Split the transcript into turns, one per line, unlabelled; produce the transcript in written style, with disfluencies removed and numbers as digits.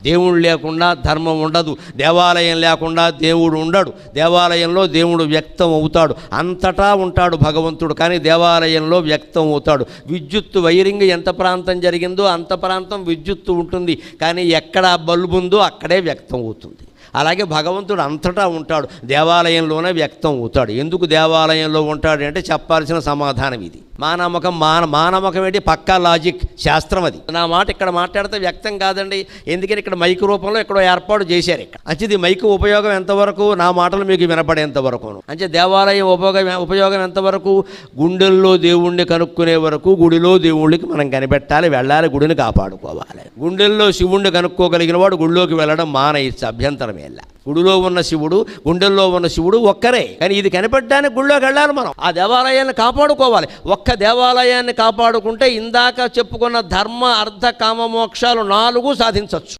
దేవుడు లేకుండా ధర్మం ఉండదు, దేవాలయం లేకుండా దేవుడు ఉండడు. దేవాలయంలో దేవుడు వ్యక్తం అవుతాడు, అంతటా ఉంటాడు భగవంతుడు, కానీ దేవాలయంలో వ్యక్తం అవుతాడు. విద్యుత్తు వైరింగ్ ఎంత ప్రాంతం జరిగిందో అంత ప్రాంతం విద్యుత్తు ఉంటుంది, కానీ ఎక్కడ బల్బు ఉందో అక్కడే వ్యక్తం అవుతుంది. అలాగే భగవంతుడు అంతటా ఉంటాడు, దేవాలయంలోనే వ్యక్తం అవుతాడు. ఎందుకు దేవాలయంలో ఉంటాడు అంటే చెప్పాల్సిన సమాధానం ఇది. మానమకం ఏంటి? పక్కా లాజిక్, శాస్త్రం అది. నా మాట ఇక్కడ మాట్లాడితే వ్యక్తం కాదండి, ఎందుకని ఇక్కడ మైకు రూపంలో ఎక్కడో ఏర్పాటు చేశారు. ఇక్కడ అంచేది మైకు ఉపయోగం ఎంతవరకు? నా మాటలు మీకు వినపడేంత వరకు. అంటే దేవాలయం ఉపయోగం ఎంతవరకు? గుండెల్లో దేవుణ్ణి కనుక్కునే వరకు గుడిలో దేవుళ్ళకి మనం కనిపెట్టాలి, వెళ్ళాలి, గుడిని కాపాడుకోవాలి. గుండెల్లో శివుణ్ణి కనుక్కోగలిగిన వాడు గుడిలోకి వెళ్ళడం మానేయచ్చు, అభ్యంతరం వెళ్ళ. గుడిలో ఉన్న శివుడు, గుండెల్లో ఉన్న శివుడు ఒక్కరే, కానీ ఇది కనిపెట్టడానికి గుడిలోకి వెళ్ళాలి. మనం ఆ దేవాలయాన్ని కాపాడుకోవాలి. ఒక్క దేవాలయాన్ని కాపాడుకుంటే ఇందాక చెప్పుకున్న ధర్మ, అర్థ, కామ, మోక్షాలు 4 సాధించవచ్చు.